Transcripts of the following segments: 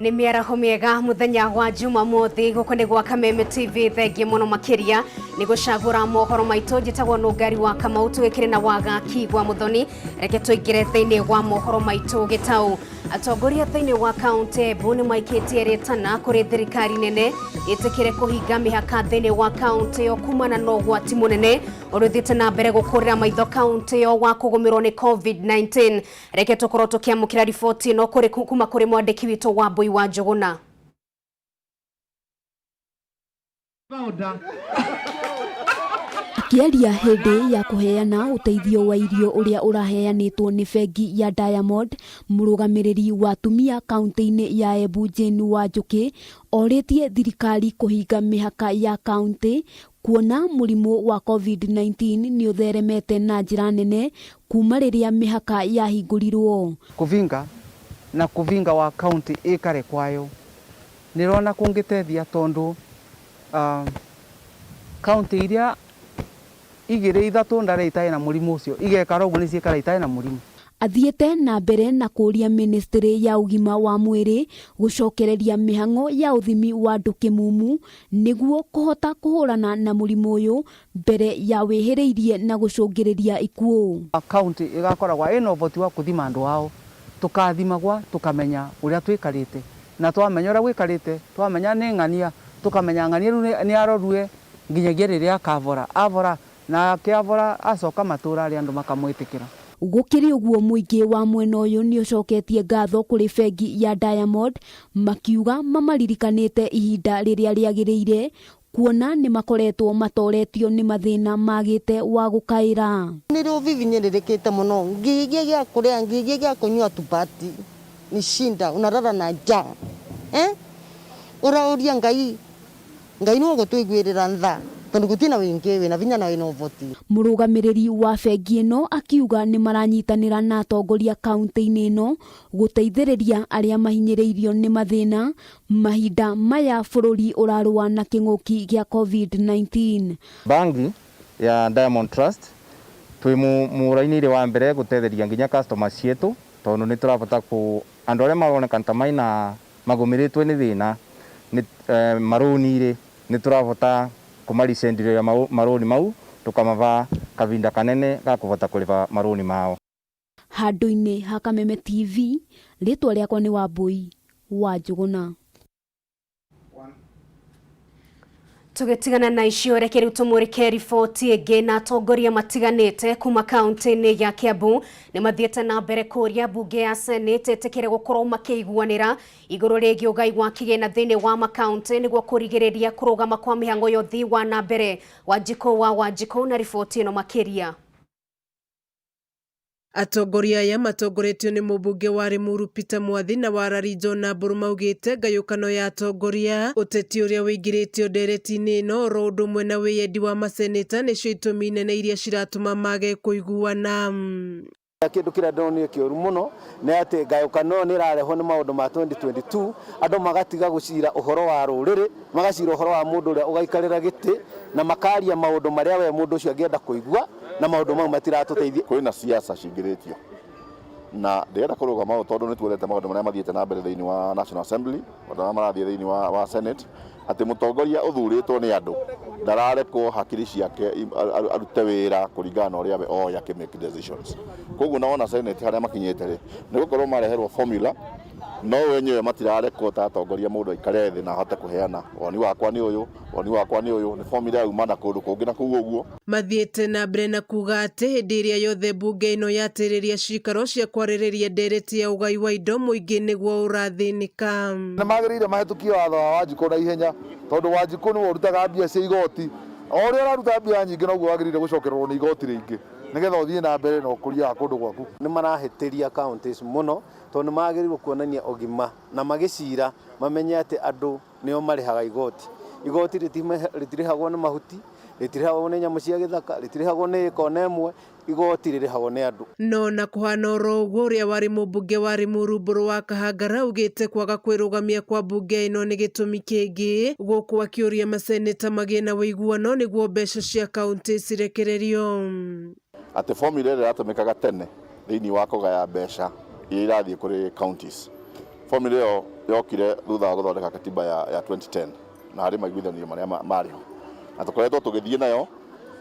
Ni miaraho miega muthenya wa Jumamothi guko gwa Kameme Tv thengie muno makiria ni gucagura mohoro maito jitagwo nungari wa Kamau twikire na waga kigwa muthoni reke tuigire thiini wa mohoro maito gitau atongoria thiini wa county buni maikitie retana kuri thirikari nene itikire kuhinga mihaka thiini wa county okumana no gwati munene uruthite na mbere gukurira maitho county yo wa kugumirwo ni COVID-19 reke tukorwo tukiamukira riboti no kuri kuma kuri mwandiki witu wa wa Jogona. Akiaria hindi ya kuheana uteithio wa irio uria uraheanitwo ni bengi ya Diamond, murugamiriri wa tumia kaunti-ini ya Embu Jane Wanjuki oritie thirikari kuhinga mihaka ya kaunti kuona murimu wa COVID-19 ni utheremete na njira nene kuma riria mihaka yahingurirwo. Kuvinga wa county ikare kwayo nirona kungitethia tondu county iria igire ithatu ndare itai na murimu ucio igekara uguo ni ciikara itai na murimu. Athiete na mbere na kuria ministry ya ugima wa mwiri gucokereria mihango ya uthimi wa andu kimumu niguo kuhota kuhurana na murimu uyu mbere ya wihiriirie na gucungiriria ikuo. County igakoragwa ina uvoti wa kuthima andu ao tukathimagwa tukamenya uria twikarite na twamenya uria gwikarite twamenya ni ng'ania tukamenya ng'ania ni arorue nginyagia riria avora na akiavora acoka matura ari andu makamwitikira. Gukiri uguo muingi wa mwena uyu ni ucoketie ngatho kuri bengi ya Diamond makiuga mamaririkanite ihinda riria riagiriire kuona ni makoretwo matoretio ni mathina magite wa gukaira. Ni ro vivinyerekete muno ngigie gya kuria ngigie gya kunywa tupati ni shinda unarara na ja urauria ngai no gutwigwirira ntha tondu gutina wingi na vinya na wino voti. Murugamiriri wa bengi ino akiuga ni maranyitanira na atongoria kaunti-ini ino guteithiriria aria mahinyiriirio ni mathina mahinda maya bururi urarua na king'uki gya COVID-19. Bangi ya Diamond Trust twi murainire wa mbere gutetheria nginya customers cietu tondu ni turabata ku andu aria maroneka tamaina magumiritwe ni thina ni marunire ni turabata kumaricendiria maroni mau tukamava kavinda kanene ga kuvota kuliva maroni mao. Handu-ini ha Kameme TV ritwa riakwa ni Wambui wa Jogona. Tugetigana na icio reke riu tumurike riboti ege na atongoria matiganite kuma kaunti-ini ya Kiambu ni mathiete na mbere kuria bunge ya Senate itikire gukorwo makiguanira iguru rigi ugai wa kigena thiini wa makaunti niguo kurigiriria kurugama kwa mihango yothi wa na mbere Wanjiko na riboti ino makiria. Atongoria ya matongoretio ni mubunge wa Limuru Peter Mwathi na warari John Mburu maugite ngayukano ya atongoria uteti uria wigiritio ndereti-ini ino ro undu umwe na wiyendi wa maseneta nicio itumi nene iria ciratuma mage kuiguana. Kindu kiria ndonire kioru muno ni ati ngayukano ni rareho ni maundu ma 2022 andu magatiga gucira uhoro wa ruriri magacira uhoro wa mundu uria ugaikarira giti na makaria maundu maria we mundu ucio angienda kuigua na maundu mau matiratuteithia. Kwina siasa cingiritio na ndirenda kurugama tondu ni tuorete maundu maria mathiete na mbere thiini wa National Assembly maundu marathie thiini wa Senate ati mutongoria uthuritwo ni andu ndararekwo hakiri ciake arute wira kuringana na uria we oya ke make decisions. Koguo naona Senate haria makinyete ri ni gukorwo mareherwo formula no wenyewe matirarekwo ta atongoria mundu aikare thi na ahote kuheana woni wakwa ni uyu ni formula yuma kundu kungi na kuguo uguo. Mathiete na mbere na kuga ati hindi iria yothe bunge ino yatiriria cikaro cia kwaririria ndereti ya ugai wa indo muingi niguo urathinika. Ni magirire mahetukie watho wa Wanjiko na ihenya tondu Wanjiko ni urutaga mbia cia igoti oria araruta mbia nyingi noguo wagirire gucokererwo ni igoti ringi nigetha uthie na mbere na ukuria kundu gwaku. Ni marahitiria counties muno tondu magirirwo kuonania ogima na magicira mamenye ati andu nio marihaga igoti ritirihagwo ni mahuti ritirihagwo ni nyamu cia githaka ritirihagwo ni ikona imwe igoti ririhagwo ni andu. No na kuhana oro uguo uria wari mubunge wa Limuru Mburu wa Kahangara ugite kwaga kwirugamia kwa bunge ino ni gitumi kingi guku akiuria maseneta magie na wiguano niguo mbeca cia kaunti cirekererio. Ati formula iratumikaga tene thiini wa kugaya mbeca iria irathie kuri counties formula ĩyo yokire thutha wa gũthondeka katiba ya 2010 na harĩ maiguithanio marĩa marĩho na tũkoretwo tũgĩthiĩ nayo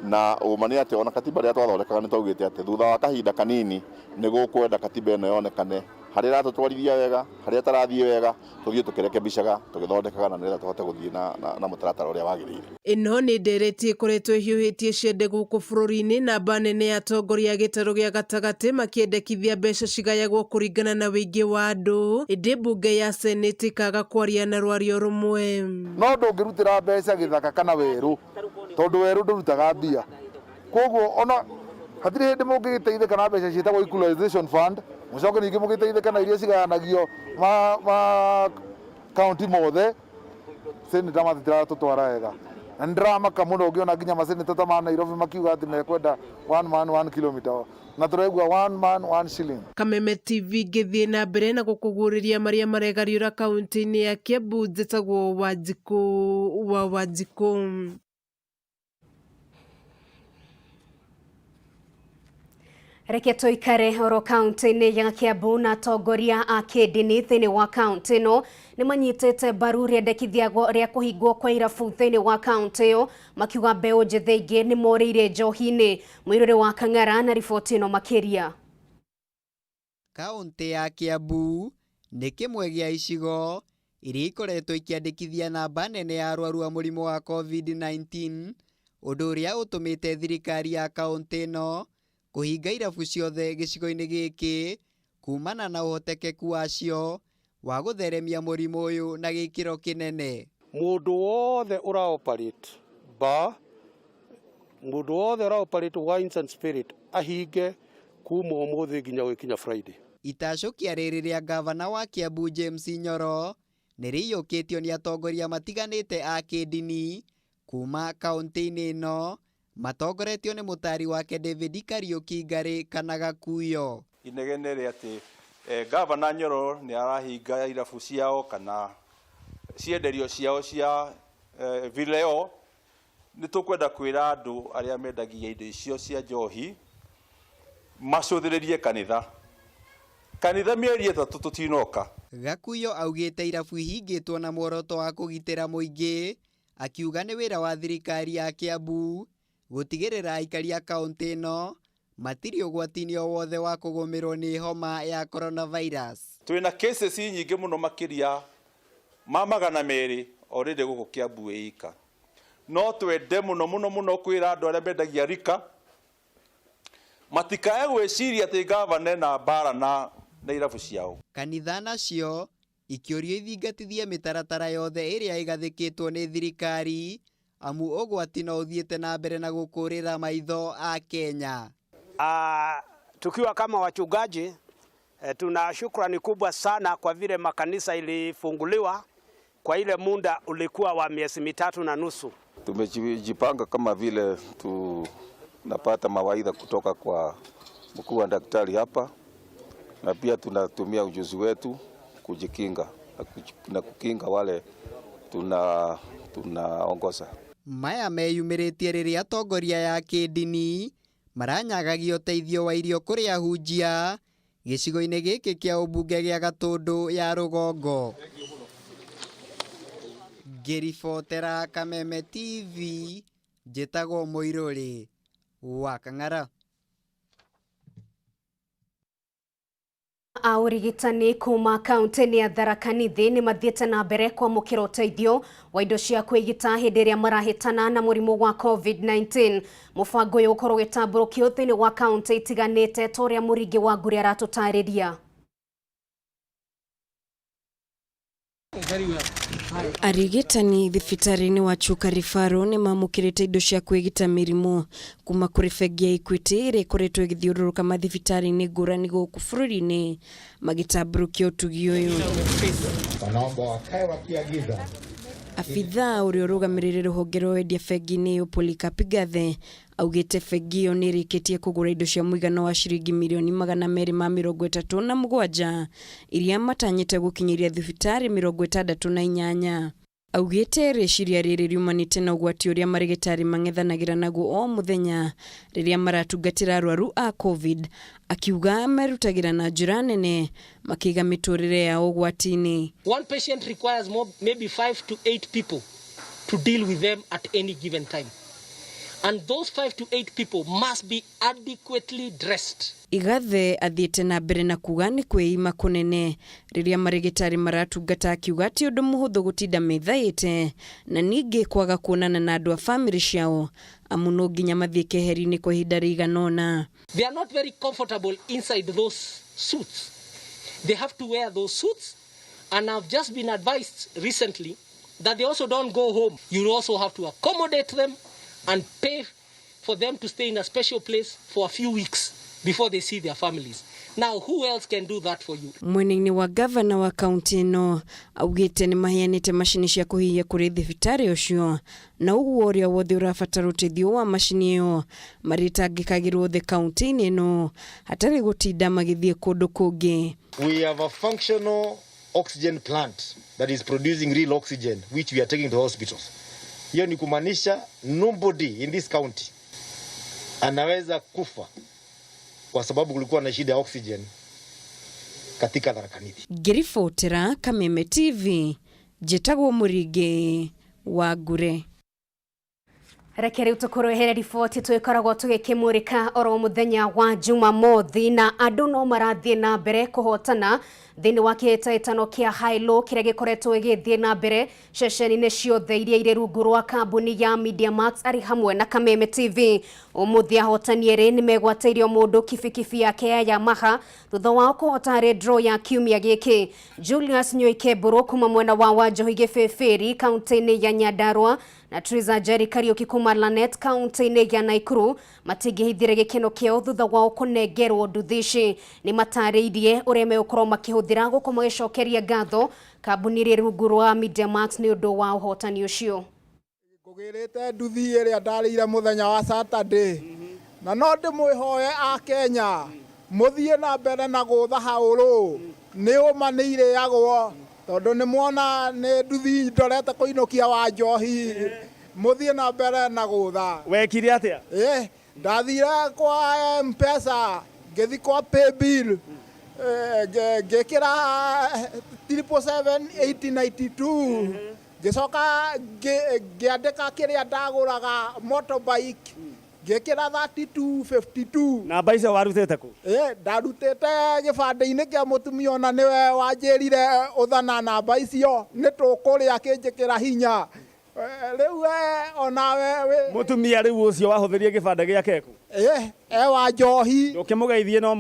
na ũma nĩ atĩ ona katiba rĩrĩa twathondekaga nĩ twaugĩte atĩ thutha wa kahinda kanini nĩ gũkwenda katiba ĩno yonekane harĩa iratũtwarithia wega harĩa tarathiĩ wega tũthiĩ tũkĩrekebishaga tũgĩthondekaga na nĩgetha tũhote gũthiĩ na mũtaratara ũrĩa wagĩrĩire. Ĩno nĩ ndereti ĩkoretwo ĩhiũhĩtie ciende gũkũ bũrũri-inĩ na mba nene ya atongoria a gĩtarũ gĩa gatagatĩ makĩendekithia mbeca cigayagwo kũringana na wĩingĩ wa andũ ĩndĩ mbunge ya seneti ĩkaga kwaria na rwario rũmwe. No ndũngĩrutĩra mbeca gĩthaka kana werũ tondũ werũ ndũrutaga mbia, koguo ona hatirĩ hĩndĩ mũngĩgĩteithĩka na mbeca ciĩtagwo equalization fund mũcoke ningĩ mũgĩteithĩka na iria cigayanagio ma kaunti mothe seneta matitiratũtwara wega na nĩndĩramaka mũno ũngĩona nginya maseneta ta ma Nairobi makiuga atĩ mekwenda 1 man 1 kilometer na tũraigua 1 man 1 shilling. Kameme TV ngĩthiĩ na mbere na gũkũguũrĩria marĩa maregariũra kaunti-inĩ ya Kiambu njĩtagwo Wanjikũ. Reke tũikare oro kaunti-inĩ ya Kiambu na atongoria a kĩndini thĩinĩ wa kaunti ĩno nĩ manyitĩte mbaru rĩendekithia rĩa kũhingwo kwa irabu thĩinĩ wa kaunti ĩyo makiuga mbeũ njĩthĩ ingĩ nĩ morĩire njohi-inĩ. Mũirũrĩ wa Kang'ara na riboti ĩno makĩria. Kaunti ya Kiambu nĩ kĩmwe gĩa icigo iria ikoretwo ikĩandĩkithia namba nene ya arwaru a mũrimũ wa COVID-19 ũndũ ũrĩa ũtũmĩte thirikari ya kaunti ĩno kũhinga irabu ciothe gĩcigo-inĩ gĩkĩ kumana na ũhotekeku wacio wa gũtheremia mũrimũ ũyũ na gĩkĩro kĩnene. Mũndũ wothe ũra-operate bar, mũndũ wothe ũra-operate wines and spirit ahinge kuma ũmũthĩ nginya gũkinya Friday. Itacũkia rĩrĩ rĩa gavana wa Kiambu James Nyoro nĩ rĩiyũkĩtio nĩ atongoria matiganĩte a kĩndini kuma kaunti-inĩ ĩno matongoretio nĩ mũtari wake David Kariuki Ngari kana Gakuyo. Inegene rĩ atĩ gavana Nyoro nĩ arahinga irabu ciao kana cienderio ciao cia vileo. Nĩ tũkwenda kwĩra andũ arĩa mendagia indo icio cia njohi macũthĩrĩrie kanitha mĩeri ĩtatũ tũtinoka. Gakuyo augĩte irabu ihingĩtwo na muoroto wa kũgitĩra mũingĩ, akiuga nĩ wĩra wa thirikari ya Kiambu gũtigĩrĩra aikari a kaunti ĩno matirĩ ũgwati-inĩ o wothe wa kũgũmĩrwo nĩ homa ya coronavirus. Twĩna cases nyingĩ mũno makĩria ma 200 already gũkũ Kiambu ĩika. No twende mũno kwĩra andũ arĩa mendagia rika matikae gwĩciria atĩ gavana na mbara na irabu ciao. Kanitha nacio ikĩũrio ithingatithie mĩtaratara yothe ĩrĩa ĩgathĩkĩtwo nĩ thirikari amu ũgwati no ũthiĩte na mbere na gũkũrĩra maitho a Kenya. Tukiwa kama wachungaji tuna shukrani kubwa sana kwa vile makanisa ilifunguliwa kwa ile muda ulikuwa wa miezi 3.5. Tumejipanga kama vile tunapata mawaidha kutoka kwa mkuu wa daktari hapa na pia tunatumia ujuzi wetu kujikinga na kukinga wale tunaongoza. Maya meyumĩrĩtie rĩrĩa atongoria ya kĩndini maranyagagia ũteithio wa irio kũrĩ ahunjia gĩcigo-inĩ gĩkĩ kĩa ũmbunge gĩa Gatũndũ ya rũgongo. Ngĩribotera Kameme TV njĩtagwo Mũirũrĩ wa Kang'ara. Aurigitani kuma kaunti-inĩ ya Tharaka Nithi nĩ mathiĩte na mbere kwamũkĩra ũteithio wa indo cia kwĩgita hĩndĩ ĩrĩa marahĩtana na mũrimũ wa COVID-19. Mũbango ũyũ ũkorwo gĩtambũrũkio thĩinĩ wa kaunti itiganĩte ta ũrĩa mũringi wa Ngũrĩ aratũtarĩria. Arigitani thibitarĩ-inĩ wa Chuka Rifaro nĩ mamũkĩrĩte indo cia kwĩgita mĩrimũ kuma kũrĩ bengi ya Equity ĩrĩa ĩkoretwo ĩgĩthiũrũrũka mathibitarĩ-inĩ ngũrani gũkũ bũrũri-inĩ magĩtambũrũkia ũtugi ũyũ. Abithaa ũrĩa ũrũgamĩrĩire rũhonge rwa wendia bengi-inĩ ĩyo Polycarp Gathe augĩte bengi ĩyo nĩ ĩrĩkĩtie kũgũra indo cia mũigana wa ciringi mirioni 237 iria matanyĩte gũkinyĩria thibitarĩ 68. augite reciria riri riumanite na ugwati uria marigitari mang'ethanagira naguo o muthenya riria maratungatira arwaru a COVID, akiuga merutagira na njira nene makiga miturire ya ugwati-ini. One patient requires maybe 5 to 8 people to deal with them at any given time. And those 5 to 8 people must be adequately dressed. Igathe athiete na mbere na kuga ni kwĩima kunene riria marigitari maratungata, akiuga ti undu muhuthu gutinda methaĩte na ningĩ kwaga kuonana na andu a family ciao amu no nginya mathie keheri-ini kwa ihinda rĩiganona. They are not very comfortable inside those suits. They have to wear those suits, and I've just been advised recently that they also don't go home. You also have to accommodate them and pay for them to stay in a special place for a few weeks before they see their families. Now, who else can do that for you? Mwene wa governor wa county no augite ni mahianite mashini cia kuhihia kuri thibitari ucio na uguo uria wothe urabatara uteithio wa mashini iyo maritangikagirwo the county no hatari gutinda magithie kundu kungi. We have a functional oxygen plant that is producing real oxygen which we are taking to hospitals. Hiyo ni kumaanisha nobody in this county anaweza kufa kwa sababu kulikuwa na shida ya oxygen katika Tharaka Nithi. Ngiribotera Kameme TV, njitagwo Muringi wa Ngure. Reke riu tukurehere riboti twikoragwo tugikimurika oro muthenya wa Jumamothi, na andu no marathie na mbere kuhotana thini wa kihitaitano kia Hailo kiria gikoretwo githie na mbere ceceni-ini ciothe iria iri rungu rwa kambuni ya Media Max ari hamwe na Kameme TV. Umuthi ahotani eri ni megwateirio mundu kibikibi yake ya Yamaha thutha wao kuhota ri draw ya kiumia giki. Julius Nyoikeburu kuma mwena wa Wanjohi Gibeberi kaunti-ini ya Nyandarua na Triza Jerry Kariuki kuma Lanet kaunti-ini ya Naikuru matingihithire gikeno kiao thutha wao kunengerwo nduthici. Ni matariirie uria megukorwo makihuthira gukoma gicokeria ngatho kambuni iri rungu rwa Media Max ni undu wa uhotani ucio. Ngugirite nduthi iria ndarire muthenya wa Saturday na no ndimwihoye a Kenya muthie na mbere na gutha hauru ni umanire yagwo tondu ni muona ni nduthi ndorete kuinukia wa Njohi muthie na mbere na gutha. Wekire atia? Ndathire kwa M-Pesa ngithi kwa pay bill ngikira 777-892 gicoka ngiandika kiria ndaguraga motorbike ngikira 3252. Na mbaisa warutete ku? Ndarutite gibande-ini kia mutumia ona niwe wanjirire uthana na mbaisio ni tukuria kinjikira hinya. Riu onawe mutumia riu ucio wahuthirie gibande giake ku? Wa Njohi. Ndukimugeithie no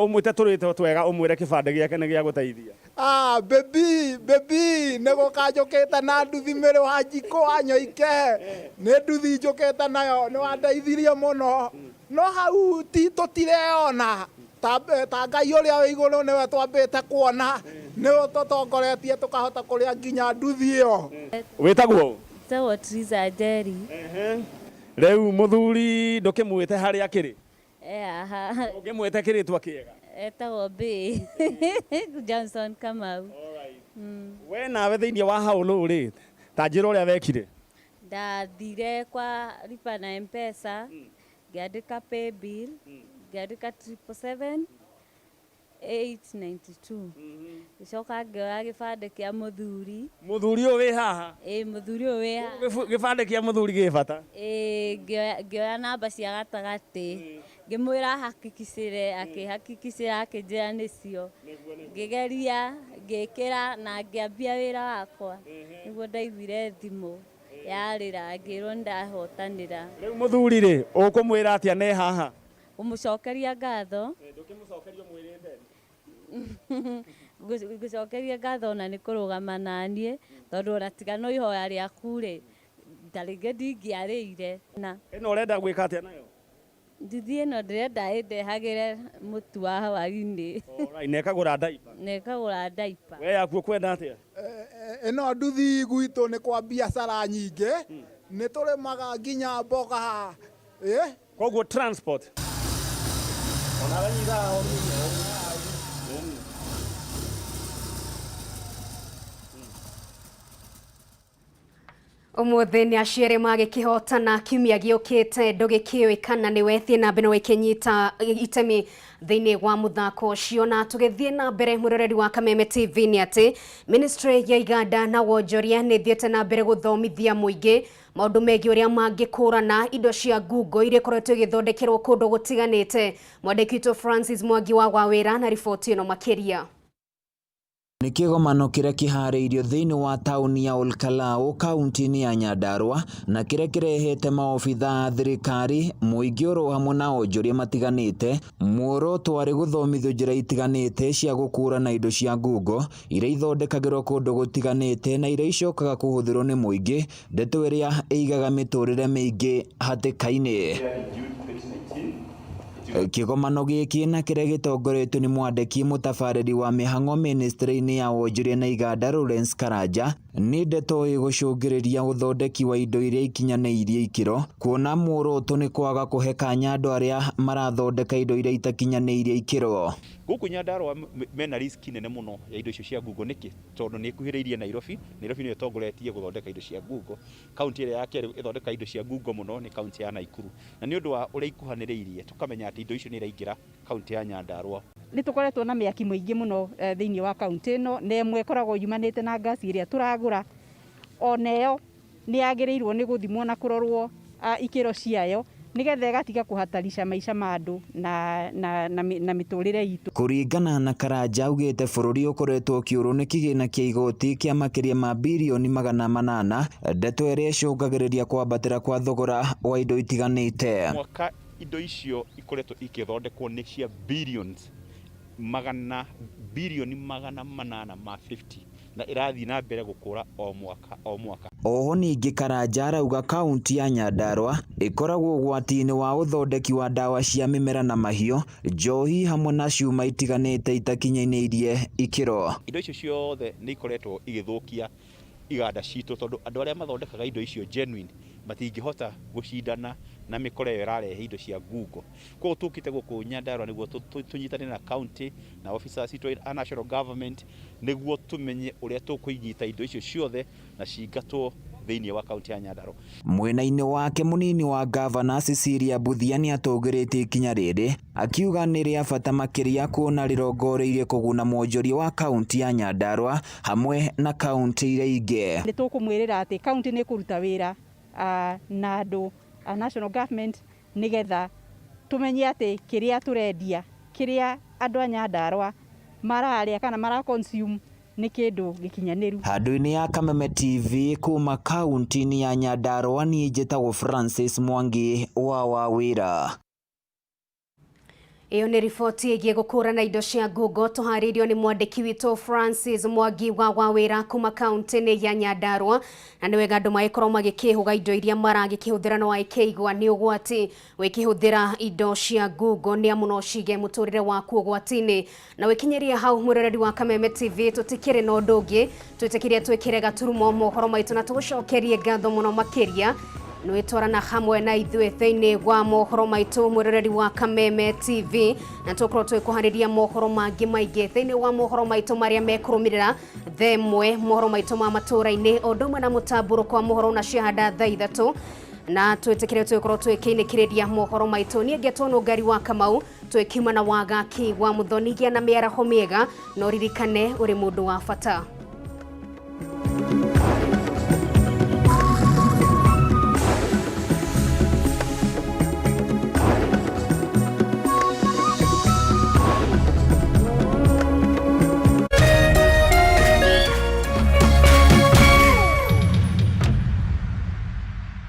mwite turite twega umwire gibande giake ni gia guteithia. Baby nigukanjukite na nduthi miri wa njiko wa Nyoike ni nduthi njukite nayo ni wandeithirie muno no hau ti tutireona ta Ngai uria wi iguru niwe twambite kuona ni utotongoretie tukahota kuria nginya nduthi iyo. Witagwo? Tawo Triza Jerry. Riu muthuri ndukimwite haria kiri? Aha. Ungimwite kiritwa kiega? Tawo B. Johnson Kamau. We nawe thiini wa Haulu ri ta njira uria wekire? Ndathire kwa lipa na M-Pesa ngiandika pay bill ngiandika 777-892 gicoka ngioya gibande kia muthuri. Muthuri uyu wi haha? Muthuri uyu wi haha. Gibande kia muthuri gi bata? Ngioya namba cia gatagati ngimwira hakikisire akihakikisira akinjira nicio ngigeria ngikira na ngiambia wira wakwa niguo ndaiguire thimu yarira ngirwo ndahotanira. Riu muthuri ri ukumwira atia ne haha? Umucokeria ngatho. Ndukimucokeria mwirite? Gucokeria ngatho na ni kurugama nanie tondu ona tiga no ihoya riaku ri ndaringi ndingiarire na ino urenda gwika atia nayo? Nduthi ino ndirenda indehagire mutu wa hwaini. Nekagura daipa? Nekagura daipa. We yaku kwenda atia? Ino nduthi gwitu ni kwa biashara nyingi ni turimaga nginya mboga koguo transport Umuthi ni aciari magikihotana kiumia giukite ndugikioikana ni wethi na mbere wikinyita itemi thiini wa muthako ucio na tugithie na mbere muroreri wa Kameme Tv ni ati ministry ya iganda na wonjoria ni thiete na mbere guthomithia muingi maundu megi uria mangikurana indo cia Google ire koretwo igithondekerwo kundu gutiganite. Mwandiki witũ Francis Mwangi wa Wawira na riboti ino makiria. Ni kigomano kiria kihariirio thiini wa tauni ya Olkalau kaunti-ini ya Nyandarua na kiria kirehete maobitha a thirikari muingi oro hamwe na onjoria matiganite muoroto wari guthomithio njira itiganite cia gukurana indo cia Google iria ithondekagirwo kundu gutiganite na iria icokaga kuhuthirwo ni muingi ndeto iria igaga miturire miingi hatikaini. Kigomano giki na kiria gitongoretio ni mwandiki mutabariri wa mihango ministry-ini ya wonjoria na iganda Lawrence Karanja ni ndeto igucungiriria uthondeki wa indo iria ikinyaniirie ikiro kuona muoroto ni kwaga kuhe kanya andu aria marathondeka indo iria itakinyaniirie ikiro. Guku Nyandarua mena risk nene muno ya indo icio cia Google niki tondu ni kuhiriirie Nairobi ni itongoretie guthondeka indo cia Google. County ria yake ithondeka indo cia Google muno ni county ya Naikuru na ni undu wa uria ikuhaniriirie tukamenya ati indo icio ni iraingira county ya Nyandarua. Ni tukoretwo na miaki muingi muno thiini wa county ino na imwe koragwo yumanite na gasi iria turagura oneyo ni yagirirwo ni guthimwo na kurorwo ikiro ciayo nigetha igatiga kuhatarisha maisha ma andu na miturire itu. Kuringana na Karanja augite bururi ukoretwo kiuru ni kigina kia igoti kia makiria ma bilioni 800 ndeto iria icungagiriria kwambatira kwa thogora wa indo itiganite. Mwaka indo icio ikoretwo ikithondekwo ni cia bilioni 850 na irathi na mbere gukura o mwaka. Oho ningi Karanja arauga kaunti ya Nyandarua ikoragwo ugwati-ini wa uthondeki wa dawa cia mimera na mahio njohi hamwe na ciuma itiganite itakinyaniirie ikiro. Indo icio ciothe ni ikoretwo igithukia iganda citu tondu andu aria mathondekaga indo icio genuine matingihota gucindana na mikore yo irarehe indo cia Google. Kwa tukite guku Nyandarua niguo tunyitane na county na officers citu a national government niguo tumenye uria tukuinyita indo icio ciothe na cingatwo thiini wa county ya Nyandarua. Mwena-ini wake munini wa governor Cecilia Buthia ni atongorete ikinya riri akiuga ni ria bata makiria kuona rirongoreirie kuguna mwonjoria wa county ya Nyandarua hamwe na county iria ingi. Ni tukumwirira ati county ni kuruta wira na andu a national government nigetha tumenye ati kiria turendia kiria andu a Nyandarua mararia kana mara consume ni kindu gikinyaniru. Handu-ini ya Kameme TV kuma kaunti-ini ya Nyandarua ni njitagwo Francis Mwangi wa Wawira. Iyo ni riboti igie gukurana indo cia Google tuhariirio ni mwandiki witũ Francis Mwangi wa Wawira kuma kaunti-ini ya Nyandarua na ni wega andu magikorwo magikihuga indo iria maragikihũthĩra no aikigwa ni ugwati wikihũthĩra indo cia Google ni amu no cige muturire waku ugwati-ini na wikinyeria hau muroreri wa Kameme TV tutikire no ũndũ ũngĩ twitikirie twikire gaturumo mohoro maitu na tugucokerie ngatho muno makiria nwitwarana hamwe na ithuĩ thĩinĩ wa mohoro maitu muroreri wa Kameme TV na tukorwo twikuhariria mohoro mangi maingĩ thĩinĩ wa mohoro maitu maria mekurumirira themwe mohoro maitu ma matura-ini ũndũmwe na mũtamburũko wa mohoro na ciahanda thaa 3 na twĩtĩkĩre twĩkorwo twĩkĩinĩkĩrĩria mohoro maitu niĩ ngetwo no ngari wa Kamau twĩkiuma na wagaki wa Muthoni gĩa na mĩaraho mĩega no ririkane ũrĩ mũndũ wa bata.